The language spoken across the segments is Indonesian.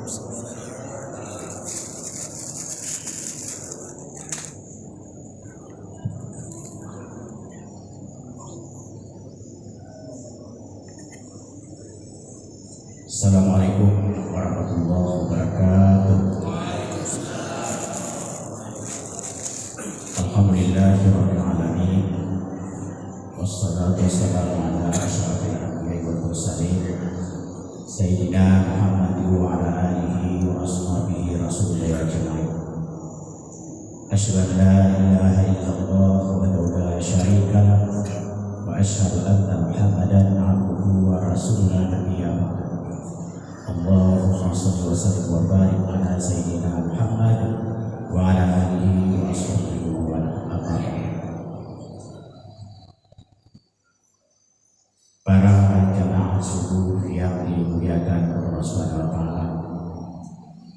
Assalamualaikum warahmatullahi wabarakatuh. Alhamdulillahirabbil alamin. Wassalatu wassalamu ala asyrafil anbiya'i wal mursalin sayyidina Muhammad wa ala alihi wa ashabihi rasulillahi ajma'in. Asyhadu an la ilaha illallah wahdahu la syarika lah wa asyhadu anna Muhammadan abduhu wa rasuluhu nabiyya. Allahumma shalli wa sallim wa barik ala sayyidina Muhammad wa ala alihi wa ashabihi wa sallam. Para jamaah subuh yang dimuliakan Allah Subhanahu wa taala,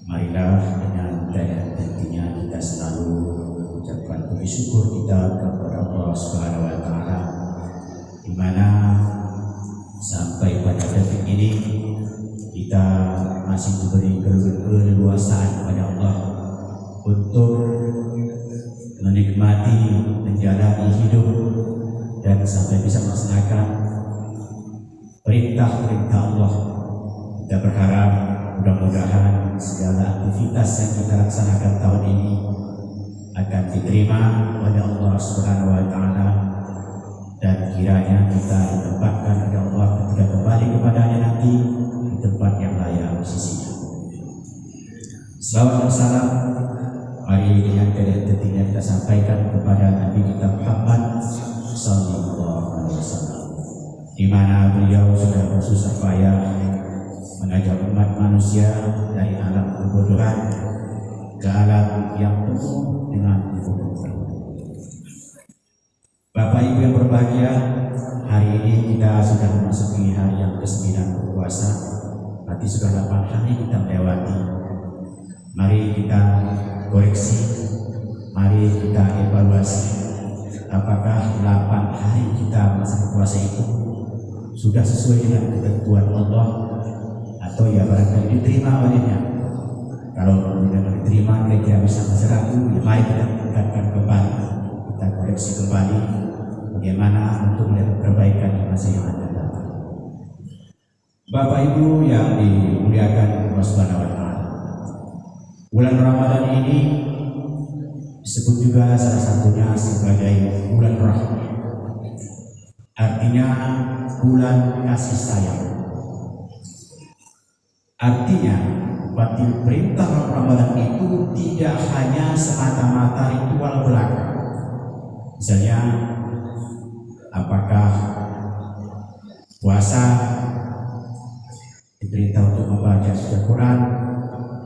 marilah dengan tentunya kita selalu mengucapkan puji syukur kita kepada Allah Subhanahu wa taala, di mana sampai pada detik ini kita masih diberi keleluasaan kepada Allah untuk menikmati, menjalani hidup dan sampai bisa melaksanakan perintah-perintah Allah. Kita berharap mudah-mudahan segala aktivitas yang kita laksanakan tahun ini akan diterima oleh Allah Subhanahu wa taala, dan kiranya kita ditempatkan oleh Allah ketika kembali kepadanya nanti di tempat yang layak sisinya. Salawat dan salam mari dengan kedatangan kita sampaikan kepada Nabi kita Muhammad sallallahu alaihi wasallam, di mana beliau sudah bersusah payah mengajak umat manusia dari alam kebodohan ke alam yang penuh dengan kebodohan. Bapak Ibu yang berbahagia, hari ini kita sudah memasuki hari yang ke-9 berpuasa. Berarti sudah 8 hari kita melewati. Mari kita koreksi, mari kita evaluasi, apakah 8 hari kita masa puasa itu sudah sesuai dengan ketentuan Allah atau ya barangkali diterima olehnya. Kalau tidak diterima, kira-kira bisa masyarakat, mari kita tingkatkan kembali, kita koreksi kembali bagaimana untuk melihat perbaikan di masa yang akan datang. Bapak Ibu yang dimuliakan Allah Subhanahu wa taala, bulan Ramadan ini disebut juga salah satunya sebagai bulan rahmat. Artinya bulan kasih sayang. Artinya batin perintah Ramadan itu tidak hanya semata-mata ritual belaka. Misalnya apakah puasa diperintah untuk membaca Al-Quran,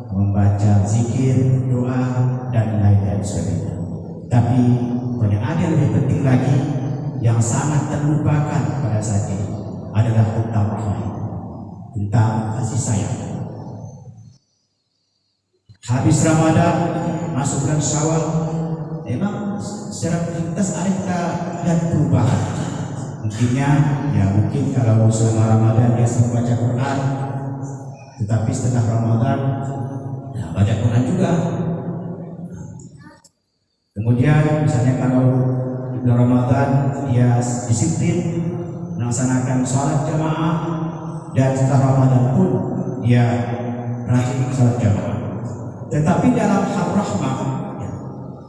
membaca zikir, doa, dan lain-lain sebagainya. Tapi ada yang lebih penting lagi yang sangat terlupakan pada saat ini adalah tentang rahmat, tentang kasih sayang. Habis Ramadan, masuk bulan Syawal, memang secara prioritas ada kita lihat perubahan. Mungkin kalau selama Ramadan dia sering baca Quran, tetapi setelah Ramadan baca Quran juga. Kemudian misalnya kalau di bulan Ramadan dia disiplin melaksanakan sholat jamaah, dan setelah Ramadan pun dia rajin sholat jamaah. Tetapi dalam hal rahmat,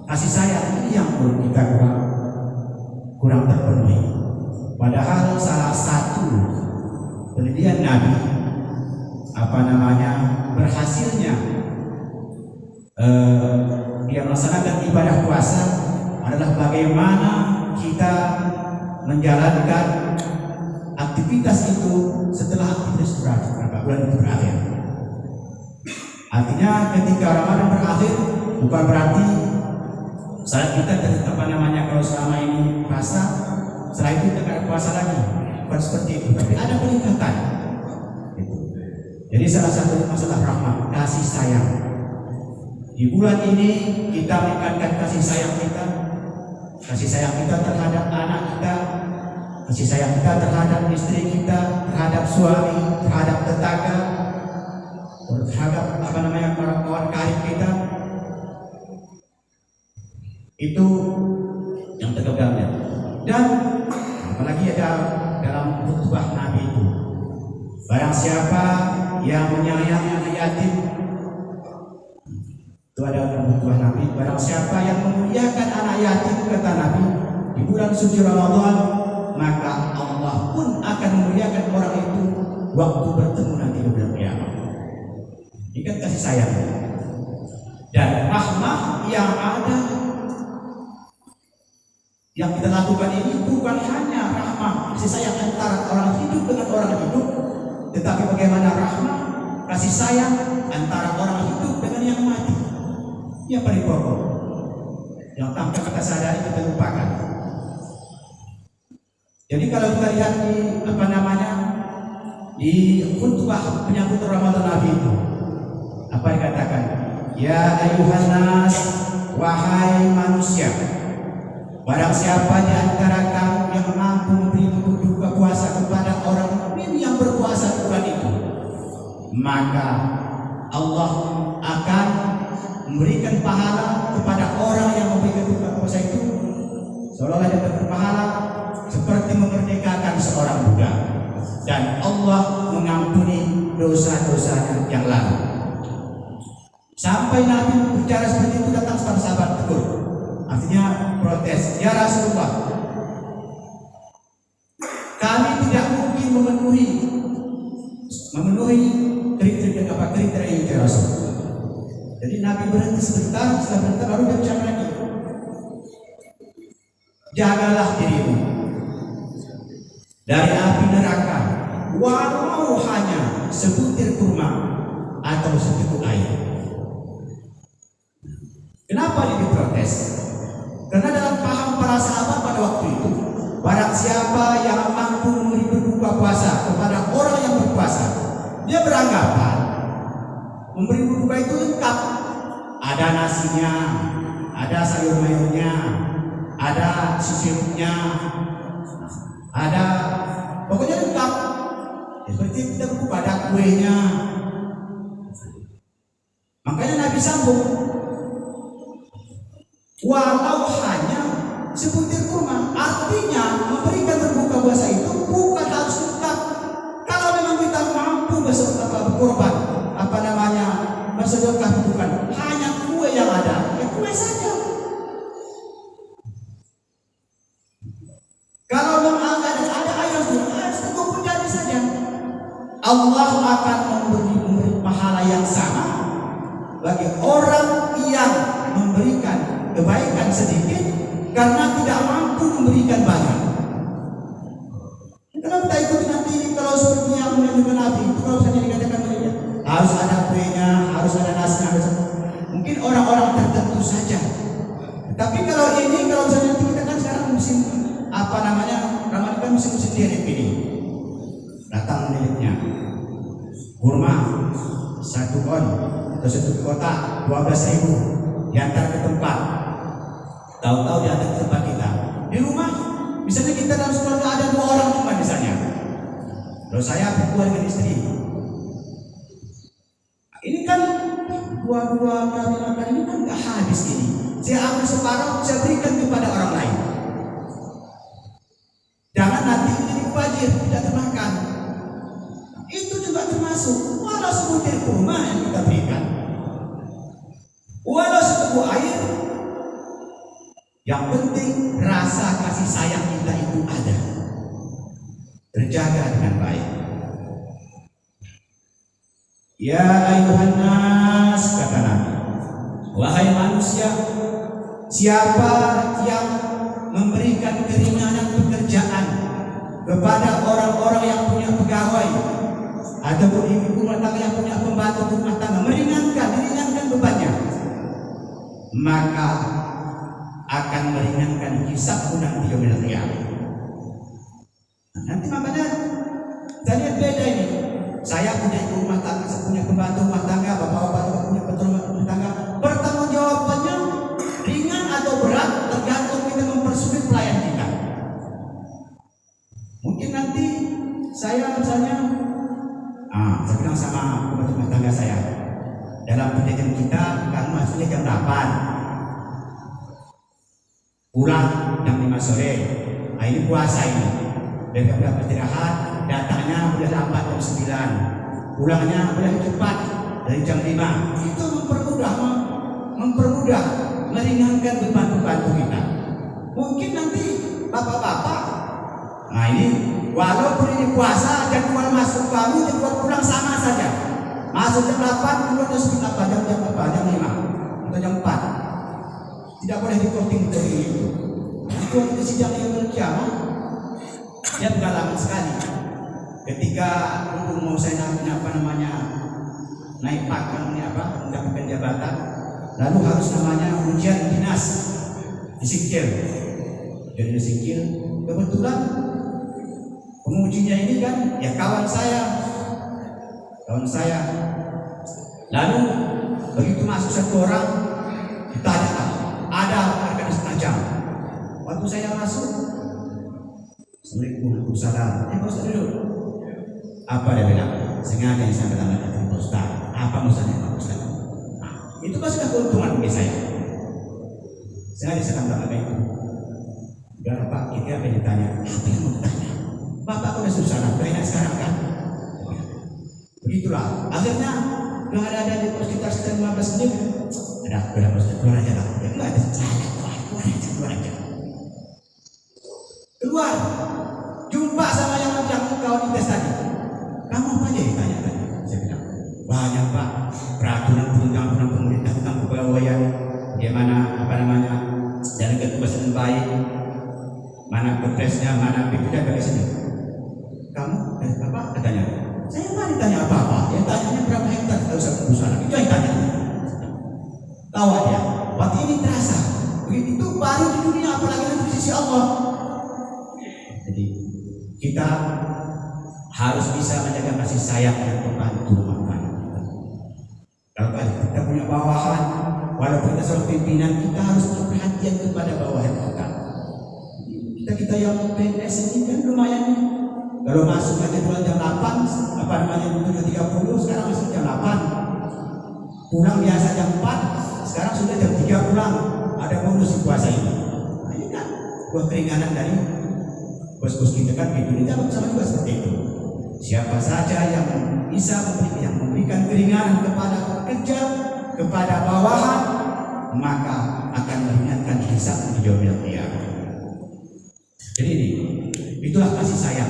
kasih sayang ini yang kita kurang terpenuhi. Padahal salah satu pendidikan Nabi berhasilnya dia melaksanakan ibadah puasa adalah bagaimana kita menjalankan aktivitas itu setelah aktivitas bulan itu berakhir. Artinya ketika Ramadan berakhir bukan berarti saat kita kalau selama ini puasa, setelah itu kita tidak puasa lagi, bukan seperti itu, tapi ada peningkatan. Jadi salah satu masalah rahmat, kasih sayang. Di bulan ini kita meningkatkan kasih sayang kita terhadap anak kita, kasih sayang kita terhadap istri kita, terhadap suami, terhadap tetangga, terhadap Itu yang tergambarnya. Dan apalagi ada dalam khutbah Nabi itu, barang siapa yang menyayangi anak yatim, itu ada dalam khutbah Nabi, barang siapa yang memuliakan anak yatim, kata Nabi, di bulan suci Ramadan, maka Allah pun akan memuliakan orang itu waktu bertemu nanti di bulan kiamat. Ini kan kasih sayang dan rahmah yang ada yang kita lakukan ini bukan hanya rahmah kasih sayang antara orang hidup dengan orang hidup, tetapi bagaimana rahmah kasih sayang antara orang hidup dengan yang mati. Yang paling pokok yang tanpa kita sadari kita lupakan. Jadi kalau kita lihat di di khutbah penyambut Ramadan Nabi itu, apa dikatakan? Ya ayuhan nas, wahai manusia, barang siapa di antara kamu yang mampu memberi berbuka puasa kepada orang mukmin yang berpuasa di bulan itu, maka Allah akan memberikan pahala kepada orang yang memberikan berbuka puasa itu, seolah-olah dia berpahala seperti memerdekakan seorang budak, dan Allah mengampuni dosa-dosanya yang lalu. Sampai Nabi bicara seperti itu, datang sahabat tegur, artinya protes, ya Rasulullah, kami tidak mungkin memenuhi kriteria itu, Rasul. Jadi Nabi berhenti sebentar, baru dia bicara lagi, jagalah dirimu dari api neraka, walau hanya sebutir kurma atau seteguk air. Kenapa dia diprotes? Karena dalam paham para sahabat pada waktu itu, barang siapa yang mampu memberi berbuka puasa kepada orang yang berpuasa, dia beranggapan memberi berbuka itu lengkap. Ada nasinya, ada sayur mayurnya, ada sisirnya, ada pokoknya lengkap. Seperti kita berbuka, ada kuenya. Makanya Nabi sambung, walau hanya sebutir kurma, artinya memberikan berbuka puasa itu bukan harus lengkap. Kalau memang kita mampu berkorban, bersedekah, bukan hanya kue yang ada, ya kue saja. Kalau memang ada air cukup pun jadi saja. Allah akan memberi pahala yang sama bagi orang yang memberikan kebaikan sedikit karena tidak mampu memberikan banyak. Kalau kita ikuti nanti, kalau seperti yang menunjukkan Nabi itu, kalau misalnya dikatakan harus ada kuenya, harus ada nasinya, mungkin orang-orang tertentu saja. Tapi kalau misalnya kita kan sekarang musim Ramadan kan musim derek ini, datang miliknya kurma 1 on atau 1 kotak 12.000 diantar ke tempat. Tahu-tahu diantar ke tempat kita di rumah. Misalnya kita dalam keluarga ada 2 orang cuma misalnya. Kalau saya berdua dengan istri, ini kan dua kami makan ini kan nggak habis ini. Saya ambil separuh, saya berikan kepada orang lain. Jangan nanti menjadi mubazir, tidak termakan. Itu juga termasuk, walau sebutir kurma yang kita berikan, walau seteguk air. Yang penting rasa kasih sayang kita itu ada, terjaga dengan baik. Ya ayuhan nas, kata Nabi, wahai manusia, siapa yang memberikan keringanan pekerjaan kepada orang-orang yang punya pegawai ataupun ibu rumah tangga yang punya pembantu rumah tangga, diringankan bebannya, maka akan meringankan hisab nanti yaumil qiyamah. Nanti makanya saya lihat beda ini. Saya punya ibu rumah tangga, saya punya pembantu rumah tangga, bapak-bapak juga punya pembantu rumah tangga. Pertanggungjawabannya ringan atau berat tergantung kita mempersulit pelayan kita. Mungkin nanti saya misalnya, saya bilang sama pembantu rumah tangga saya, dalam perjanjian kita kan masuknya jam 8. pulang jam 5 sore. Nah, ini puasa ini. Mereka sudah beristirahat, datangnya boleh lambat jam 9, pulangnya boleh cepat dari jam 5. Itu mempermudah, meringankan beban-beban kita. Mungkin nanti bapak-bapak, nah ini walaupun ini puasa, jadwal masuk kamu, jadwal pulang sama saja. Masuk jam 8, keluar jam 5 atau jam 4. Tidak boleh dikorting dari itu. Itu waktu sidang yang kiamat, dia pengalaman sekali. Ketika mau saya naik pangkat mendapatkan jabatan, lalu harus ujian dinas di Singkil. Jadi di Singkil, kebetulan pengujinya ini kan ya kawan saya. Lalu begitu masuk satu orang, ditanya ada harga setengah jam. Waktu saya masuk, Assalamualaikum, Waalaikumsalam. Pak Ustaz dulu. Apa dia bilang? Sengaja yang saya katakan dari Pak Ustaz. Apa maksudnya Pak Ustaz? Nah, itu kan sudah keuntungan bagi saya. Sengaja saya katakan itu. Dan Pak, kita apa yang ditanya? Apa yang mau ditanya? Bapak udah susah, enak sekarang kan? Begitulah. Akhirnya udah ada di sekitar 15 menit. Ada berapa Ustaz? Keluar aja lah. Ya enggak ada. Keluar aja. Keluar, jumpa sama yang kau dites tadi. Kamu apa aja ditanya tadi? Saya bilang, banyak Pak, peraturan pemerintah tentang kepegawaian, bagaimana jalan kebebasan baik, mana perpresnya, mana bidang biasanya. Kamu apa katanya? Saya nggak ditanya apa-apa. Yang tanyanya berapa hektar? Tahu satu perusahaan. Itu yang tanya. Tahu ya? Waktu ini terasa. Begitu baru di dunia, apalagi di sisi Allah. Jadi kita harus bisa menjaga kasih sayang dan membantu makan. Kalau kita punya bawahan, walaupun kita seorang pimpinan, kita harus perhatian kepada bawahan kita. Kita yang PNS ini kan lumayan. Kalau masuk aja jam 8, 7.30, sekarang masuk jam 8. Pulang biasa jam 4, sekarang sudah jam 3 pulang. Ada bonus di puasa ini. Nah, ini kan buat keringanan dari bos-bos kita kan gitu. Ini sama juga seperti itu. Siapa saja yang bisa memberikan keringanan kepada pekerja, kepada bawahan, maka akan meringankan hisab di yaumil qiyamah. Jadi itulah kasih sayang.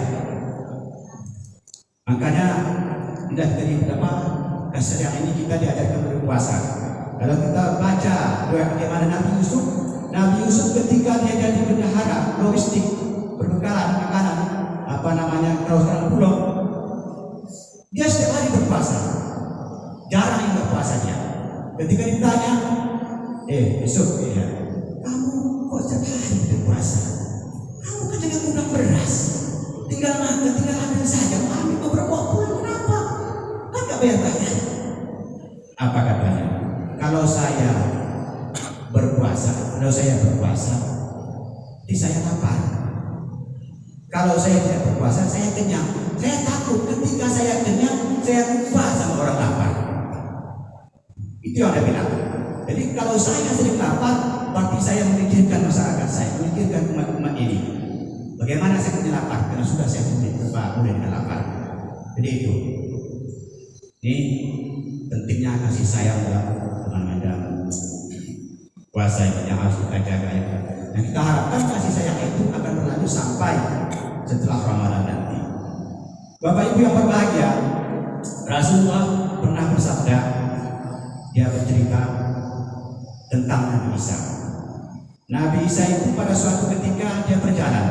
Makanya tidak dari kasih sayang ini kita diajarkan berpuasa. Kalau kita baca bagaimana Nabi Yusuf ketika dia jadi bendahara logistik perbekalan makanan kawasan pulau, dia setiap hari berpuasa, jarang yang berpuasa dia. Ketika ditanya, Yusuf, kamu kok setiap hari berpuasa? Kamu kan jangan gudang beras, tinggal makan, tinggal ambil saja, ambil beberapa bulan, kenapa? Kan gak bayar banyak. Apa katanya? Kalau saya berpuasa, jadi saya lapar. Kalau saya tidak berpuasa, saya kenyang. Saya takut ketika saya kenyang, saya lupa sama orang lapar. Itu yang ada bilang. Jadi kalau saya sering lapar, berarti saya memikirkan masyarakat saya, memikirkan umat-umat ini. Bagaimana saya tidak lapar? Karena sudah saya mulai dengan lapar. Jadi itu. Ini pentingnya kasih sayang dalam puasa yang harus kita jaga. Dan kita harapkan kasih sayang itu akan berlanjut sampai setelah Ramadan nanti. Bapak Ibu yang berbahagia, Rasulullah pernah bersabda, dia bercerita tentang Nabi Isa. Nabi Isa itu pada suatu ketika dia berjalan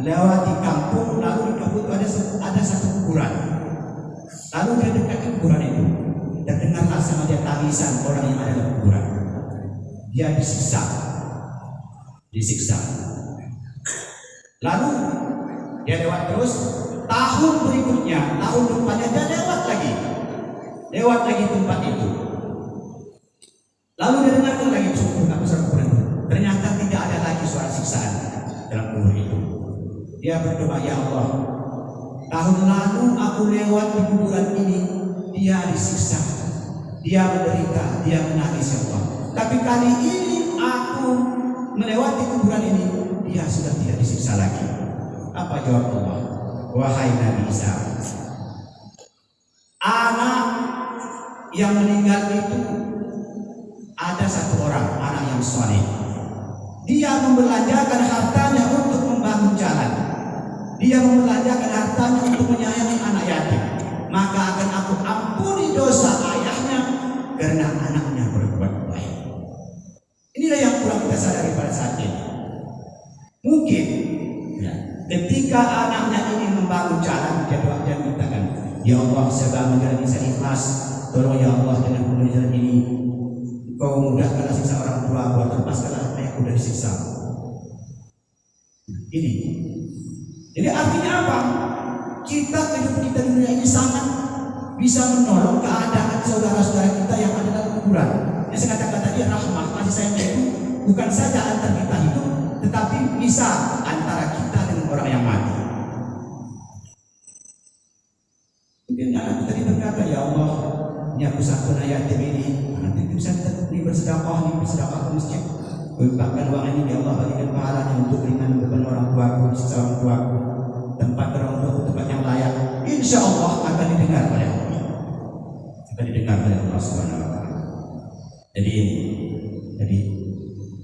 lewati kampung, lalu di kampung itu ada satu kuburan. Lalu dia dekati kuburan itu, dan dengarlah sama dia tangisan orang yang ada dalam kuburan. Dia disiksa. Lalu dia lewat terus. Tahun berikutnya, tahun depannya dia lewat lagi tempat itu. Lalu dia dengarkan lagi kuburan. Ternyata tidak ada lagi suara siksaan dalam kubur itu. Dia berdoa, ya Allah, tahun lalu aku lewat di kuburan ini, dia disiksa, dia menderita, dia menangis, ya Allah. Tapi kali ini aku melewati kuburan ini, dia sudah tidak disiksa lagi. Apa jawab Allah? Wahai Nabi Isa, anak yang meninggal itu ada satu orang, anak yang soleh. Dia membelanjakan hartanya untuk membangun jalan. Dia membelanjakan hartanya untuk menyayangi anak yatim. Maka akan aku ampuni dosa ayahnya karena anaknya berbuat baik. Inilah yang kurang kita sadari pada saat ini. Mungkin ya, ketika anaknya ingin membangun jalan, dia mintakan, ya Allah, sebab jalan ini saya ikhlas, tolong ya Allah dengan membangun jalan ini Kau mudahkanlah siksa orang tua, buat lepaskanlah ayahku dari siksa. Ini. Jadi artinya apa? Kita kehidupan kita di dunia ini sangat bisa menolong keadaan saudara-saudara kita yang ada dalam kuburan. Yang saya katakan tadi, rahmah kasih sayang itu bukan saja antar kita hidup, tetapi bisa antara kita dengan orang yang mati. Mungkin anak tadi berkata, ya Allah, ini aku satu yatim ini, nanti bisa bersedekah ke masjid. Bahkan uang ini ya Allah bagikan pahalanya untuk ringan beban orang tuaku, siksa orang tuaku, tempat orang tuaku, tempat yang layak. Insya Allah akan didengar oleh Allah. Akan didengar oleh Allah Subhanahu Wa Taala. Jadi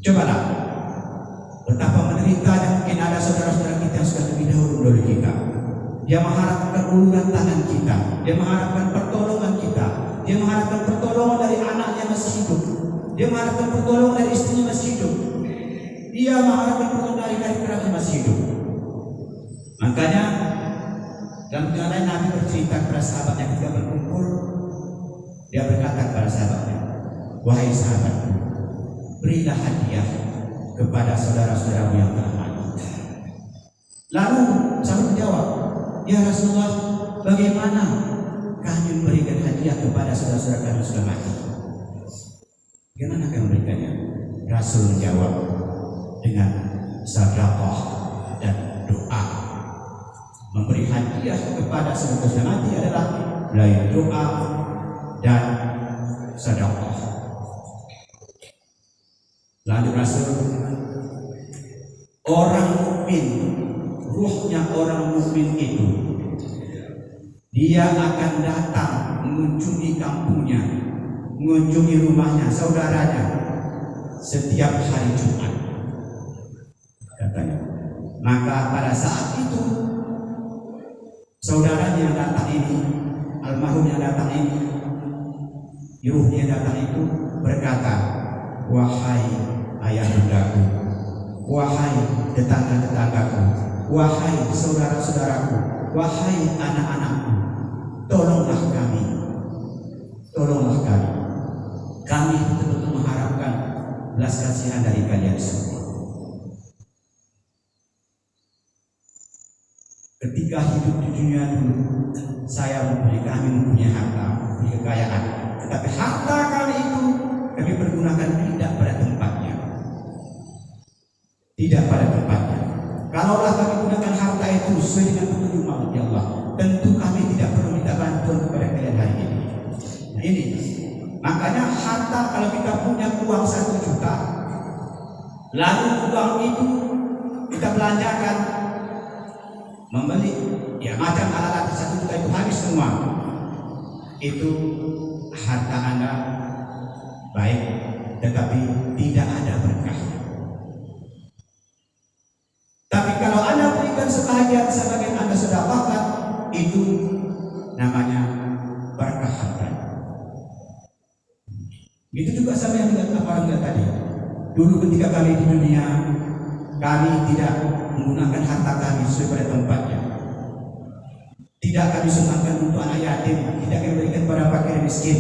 cobalah betapa menderitanya mungkin ada saudara-saudara kita yang sudah lebih dahulu dari kita. Dia mengharapkan uluran tangan kita, dia mengharapkan pertolongan kita, dia mengharapkan pertolongan dari anaknya masih hidup, dia mengharapkan pertolongan dari istrinya masih hidup, dia mengharapkan pertolongan dari kerabatnya masih hidup. Makanya dalam jalan lain Nabi bercerita kepada sahabatnya ketika berkumpul, dia berkata kepada sahabatnya, wahai sahabatku, berilah hadiah kepada saudara-saudaramu yang telah mati. Lalu sahabat menjawab, ya Rasulullah, bagaimana kami memberikan hadiah kepada saudara-saudara kami yang sudah mati? Bagaimana kami memberikannya? Rasul menjawab dengan sedekah dan doa. Memberi hadiah kepada saudara-saudara mati adalah melalui doa dan sedekah. Lanjut Rasul, orang mukmin, ruhnya orang mukmin itu, dia akan datang mengunjungi kampungnya, mengunjungi rumahnya, saudaranya setiap hari Jumat, katanya. Maka pada saat itu saudaranya yang datang ini, almarhum yang datang ini, ruhnya yang datang itu berkata, wahai ayah bundaku, wahai tetangga-tetanggaku, wahai saudara-saudaraku, wahai anak-anakku, tolonglah kami, tolonglah kami. Kami betul-betul mengharapkan belas kasihan dari kalian semua. Ketika hidup di dunia dulu, kami mempunyai harta, mempunyai kekayaan, tetapi harta kami itu kami pergunakan tidak pada tempatnya, tidak pada tempatnya. Kalaulah kami gunakan harta itu sesuai dengan petunjuk Allah, tentu kami tidak perlu minta bantuan kepada kalian hari ini. Nah ini, makanya harta, kalau kita punya uang 1 juta, lalu uang itu kita belanjakan, membeli ya macam alat-alat 1 juta itu habis semua, itu harta Anda baik, tetapi tidak ada berkah. Tapi kalau Anda berikan sebahagian Anda sedekahkan, itu namanya berkah harta. Begitu juga sama yang orang tadi. Dulu ketika kami di dunia, kami tidak menggunakan harta kami sesuai pada tempatnya. Tidak kami sumbangkan untuk anak yatim, tidak kami berikan kepada fakir miskin.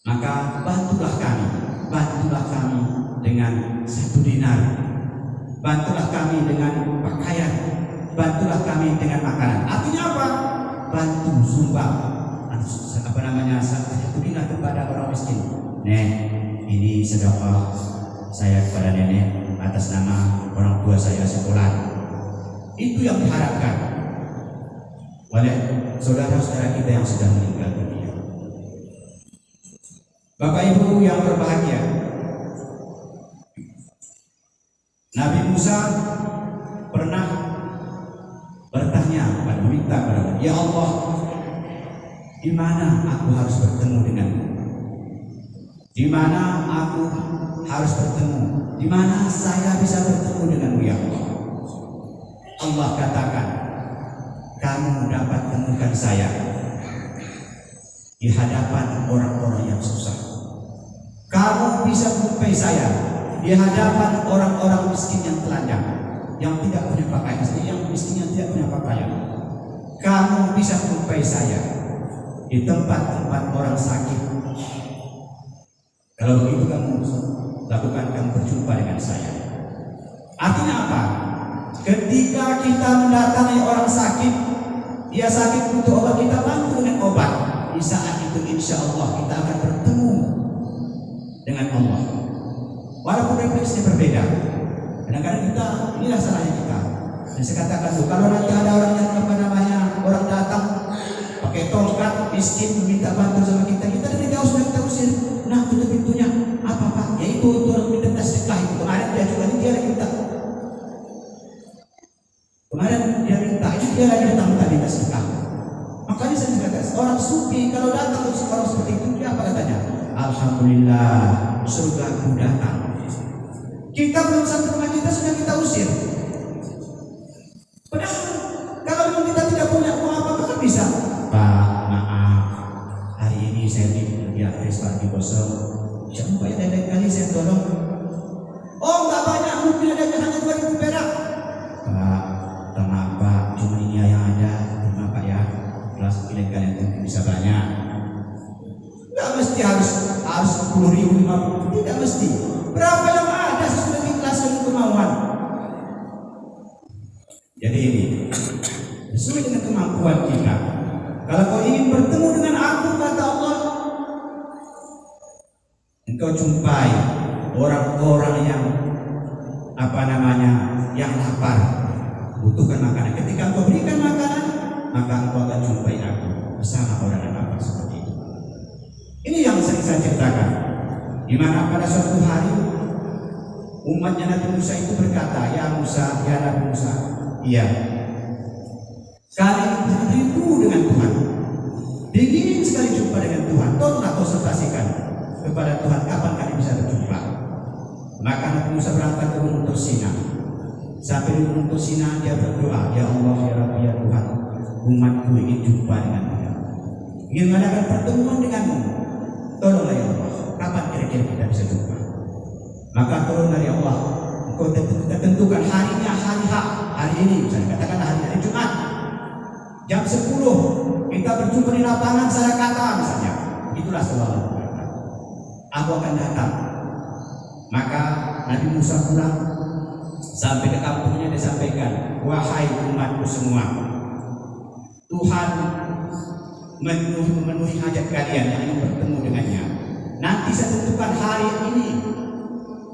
Maka bantulah kami dengan 1 dinar, bantulah kami dengan pakaian, bantulah kami dengan makanan. Artinya apa? Bantu, sumbang, 1 dinar kepada orang miskin. Ini sedekah saya kepada nenek atas nama orang tua saya sekolah. Itu yang diharapkan oleh saudara-saudara kita yang sudah meninggal dunia. Bapak Ibu yang berbahagia, Musa pernah bertanya dan meminta kepada ya Allah, di mana aku harus bertemu denganmu? Di mana aku harus bertemu? Di mana saya bisa bertemu denganmu ya Allah? Allah katakan, kamu dapat temukan saya di hadapan orang-orang yang susah. Kamu bisa jumpai saya di hadapan orang-orang miskin yang telanjang, yang tidak punya pakaian, yang miskin yang tidak punya pakaian. Kamu bisa jumpai saya di tempat-tempat orang sakit. Kalau begitu kamu lakukan, kamu berjumpa dengan saya. Artinya apa? Ketika kita mendatangi orang sakit, dia sakit butuh obat, kita bantu dengan obat. Di saat itu insya Allah kita akan bertemu dengan Allah. Walaupun refleksinya berbeda. Kadang-kadang kita, inilah salahnya kita. Dan saya katakan tuh, kalau nanti ada orang yang orang datang pakai tongkat, miskin, meminta bantuan sama kita dari jauh sudah kita usir. Nah, tutup pintunya. Apa Pak? Ya itu orang minta sedekah itu. Kemarin dia juga dia lagi minta. Kemarin dia minta, ini dia lagi datang minta sedekah. Makanya saya katakan, orang sufi kalau datang orang seperti itu dia apa katanya? Alhamdulillah, surga aku datang. Kita belum sampai rumah kita sudah kita usir. Padahal kalau memang kita tidak punya uang apa-apa kan bisa. Pak, maaf, hari ini saya di address pagi kosong. Jangan bayar lain kali saya tolong. Oh nggak banyak, mungkin ada hanya 2.000 perak. Pak, maaf Pak, cuma ini yang ada. Terima Pak ya. Kelas lain kalian mungkin bisa banyak. Nggak mesti harus 10.000, 50.000, tidak mesti. Berapa yang ada sesudah diikhlaskan kemauan. Jadi ini sesuai dengan kemampuan kita. Kalau kau ingin bertemu dengan aku, kata Allah, engkau jumpai orang-orang yang yang lapar, butuhkan makanan. Ketika engkau berikan makanan, maka engkau akan jumpai aku bersama orang yang lapar seperti itu. Ini yang sering saya ceritakan. Di mana pada suatu hari umatnya Nabi Musa itu berkata, ya Musa, ya Nabi Musa, iya, kali ini rindu dengan Tuhan, ingin sekali jumpa dengan Tuhan. Tolonglah konsultasikan kepada Tuhan kapan kali bisa berjumpa. Maka Nabi Musa berangkat ke Gunung Tursina. Sampai di Gunung Tursina dia berdoa, ya Allah, ya Rabbi, ya Tuhan, umatku ingin jumpa denganmu, ingin mengadakan pertemuan denganmu. Tolonglah ya Allah, kapan kira-kira kita bisa jumpa? Maka turun dari Allah, engkau tentukan harinya, hari ini, misalnya katakan hari Jumat jam 10 kita berjumpa di lapangan Sarakata misalnya. Itulah selalu berkata, aku akan datang. Maka Nabi Musa pulang, sampai ke kampungnya disampaikan, wahai umatku semua, Tuhan memenuhi hajat kalian yang ingin bertemu dengannya. Nanti saya tentukan hari ini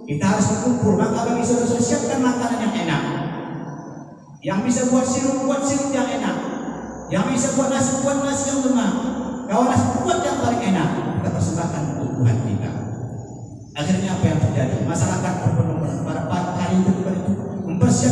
kita harus berkumpul. Maka bagi saudara siapkan makanan yang enak. Yang bisa buat sirup yang enak. Yang bisa buat nasi yang lemah. Kalau nasi buat yang paling enak, kita persembahkan untuk Tuhan kita. Akhirnya apa yang terjadi? Masyarakat berbondong-bondong pada pagi